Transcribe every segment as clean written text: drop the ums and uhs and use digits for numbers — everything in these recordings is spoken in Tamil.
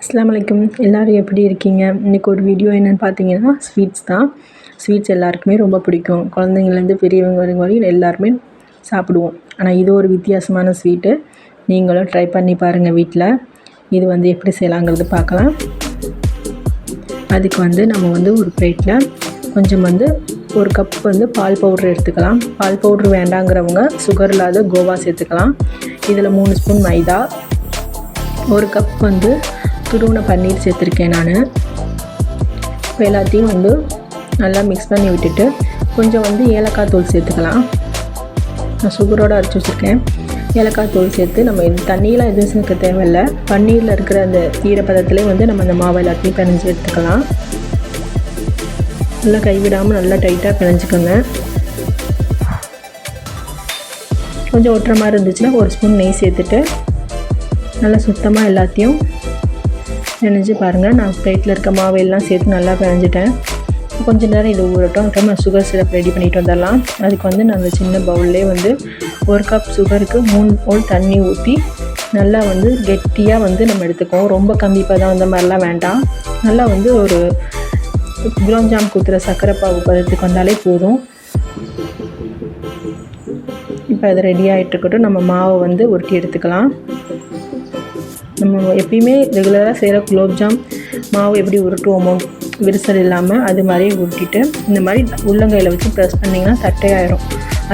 அஸ்ஸலாமு அலைக்கும். எல்லோரும் எப்படி இருக்கீங்க? இன்றைக்கி ஒரு வீடியோ என்னென்னு பார்த்தீங்கன்னா ஸ்வீட்ஸ் தான். ஸ்வீட்ஸ் எல்லாருக்குமே ரொம்ப பிடிக்கும். குழந்தைங்கள்லேருந்து பெரியவங்க வரையும் எல்லாருமே சாப்பிடுவோம். ஆனால் இது ஒரு வித்தியாசமான ஸ்வீட்டு. நீங்களும் ட்ரை பண்ணி பாருங்கள் வீட்டில். இது எப்படி செய்யலாங்கிறது பார்க்கலாம். அதுக்கு நம்ம ஒரு பிளேட்டில் கொஞ்சம் ஒரு கப் பால் பவுட்ரு எடுத்துக்கலாம். பால் பவுட்ரு வேண்டாங்கிறவங்க சுகர் இல்லாத கோவா சேர்த்துக்கலாம். இதில் 3 ஸ்பூன் மைதா, ஒரு கப் துருவின பன்னீர் சேர்த்துருக்கேன் நான். இப்போ எல்லாத்தையும் நல்லா மிக்ஸ் பண்ணி விட்டுட்டு கொஞ்சம் ஏலக்காய் தூள் சேர்த்துக்கலாம். நான் சுகரோடு அரைச்சி வச்சுருக்கேன். ஏலக்காய் தூள் சேர்த்து நம்ம தண்ணியெலாம் எதுவும் சேர்க்க தேவையில்லை. பன்னீரில் இருக்கிற அந்த ஈரப்பதத்திலே நம்ம அந்த மாவு எல்லாத்தையும் பிணைஞ்சி எடுத்துக்கலாம். நல்லா கைவிடாமல் நல்லா டைட்டாக பிணைஞ்சிக்கோங்க. கொஞ்சம் ஒட்டுற மாதிரி இருந்துச்சுன்னா 1 ஸ்பூன் நெய் சேர்த்துட்டு நல்லா சுத்தமாக எல்லாத்தையும் பிணைஞ்சு பாருங்கள். நான் பிளேட்டில் இருக்க மாவையெல்லாம் சேர்த்து நல்லா பிணைஞ்சிட்டேன். கொஞ்சம் நேரம் இது ஊறட்டும். அப்புறமா சுகர் சிரப் ரெடி பண்ணிட்டு வந்துடலாம். அதுக்கு நான் சின்ன பவுல்லே 1 கப் சுகருக்கு 3 பவுல் தண்ணி ஊற்றி நல்லா கெட்டியாக நம்ம எடுத்துக்குவோம். ரொம்ப கம்பிப்பதம் அந்த மாதிரிலாம் வேண்டாம். நல்லா ஒரு குலாப்ஜாம் ஊற்றுற சர்க்கரை பாகு பதத்துக்கு வந்தாலே போதும். இப்போ அது ரெடி ஆகிட்டு இருக்கட்டும். நம்ம மாவை உருட்டி எடுத்துக்கலாம். நம்ம எப்பயுமே ரெகுலராக செய்கிற குலோப்ஜாம் மாவு எப்படி உருட்டுவோமோ விரிசல் இல்லாமல் அது மாதிரியே உருட்டிட்டு இந்த மாதிரி உள்ளங்கையில் வச்சு ப்ரெஸ் பண்ணிங்கன்னா தட்டையாயிரும்.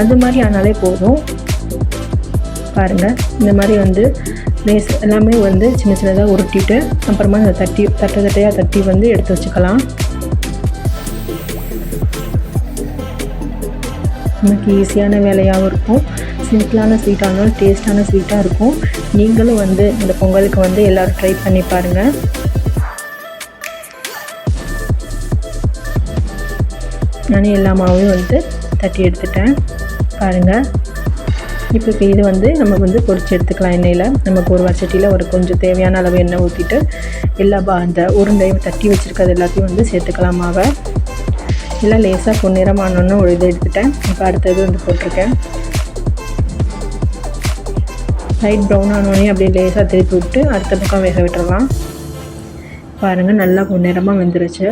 அது மாதிரி ஆனாலே போதும். பாருங்கள், இந்த மாதிரி லேஸ் எல்லாமே சின்ன சின்னதாக உருட்டிட்டு அப்புறமா அந்த தட்டையாக தட்டி எடுத்து வச்சுக்கலாம். நமக்கு ஈஸியான வேலையாகவும் இருக்கும். சிம்பிளான ஸ்வீட்டானாலும் டேஸ்ட்டான ஸ்வீட்டாக இருக்கும். நீங்களும் இந்த பொங்கலுக்கு எல்லோரும் ட்ரை பண்ணி பாருங்கள். நான் எல்லா மாவையும் தட்டி எடுத்துட்டேன். பாருங்கள், இப்போ இது நம்ம பொரிச்சு எடுத்துக்கலாம் எண்ணெயில். நமக்கு ஒரு வச்சட்டியில் கொஞ்சம் தேவையான அளவு எண்ணெய் ஊற்றிட்டு எல்லா அந்த உருண்டையும் தட்டி வச்சுருக்கிறது எல்லாத்தையும் சேர்த்துக்கலாம். மாவை எல்லாம் லேசாக பொன்னிறமானோன்னு ஒரு இது எடுத்துட்டேன். இப்போ அடுத்தது போட்டிருக்கேன். லைட் ப்ரௌன் ஆனோடனே அப்படியே லேசாக திருப்பி விட்டு அடுத்த பக்கம் வேக விட்டுடலாம். பாருங்கள், நல்லா பொன்னிறமாக வெந்துருச்சு.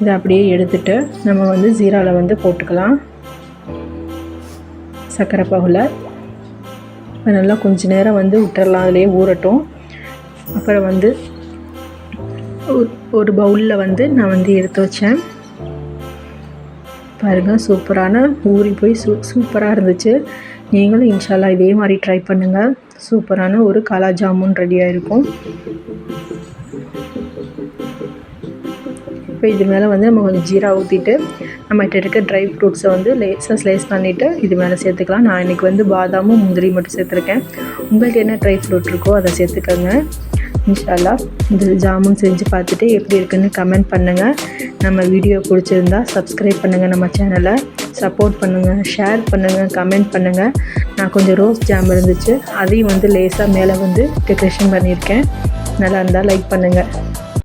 இதை அப்படியே எடுத்துட்டு நம்ம ஜீராவில் போட்டுக்கலாம். சர்க்கரை பாகுல நல்லா கொஞ்சம் நேரம் விட்டுறலாம். அதிலே ஊறட்டும். அப்புறம் ஒரு பவுலில் நான் எடுத்து வச்சேன். பாருங்கள், சூப்பரான ஊறி போய் சூப்பராக இருந்துச்சு. நீங்களும் இன்ஷால்லா இதே மாதிரி ட்ரை பண்ணுங்கள். சூப்பரான ஒரு காலா ஜாமுன் ரெடியாக இருக்கும். இப்போ இது மேலே நம்ம கொஞ்சம் ஜீரா ஊற்றிட்டு நம்மகிட்ட இருக்க ட்ரை ஃப்ரூட்ஸை லேசாக ஸ்லைஸ் பண்ணிவிட்டு இது மேலே சேர்த்துக்கலாம். நான் இன்றைக்கி பாதாமும் முந்திரி மட்டும் சேர்த்துருக்கேன். உங்களுக்கு என்ன ட்ரை ஃப்ரூட் இருக்கோ அதை சேர்த்துக்கோங்க. இன்ஷால்லா இந்த ஜாமுன் செஞ்சு பார்த்துட்டு எப்படி இருக்குன்னு கமெண்ட் பண்ணுங்கள். நம்ம வீடியோ பிடிச்சிருந்தா சப்ஸ்கிரைப் பண்ணுங்கள். நம்ம சேனலை சப்போர்ட் பண்ணுங்கள், ஷேர் பண்ணுங்கள், கமெண்ட் பண்ணுங்கள். நான் கொஞ்சம் ரோஸ் ஜாம் இருந்துச்சு, அதையும் லேசாக மேலே டெக்கரேஷன் பண்ணியிருக்கேன். நல்லா இருந்தால் லைக் பண்ணுங்கள்.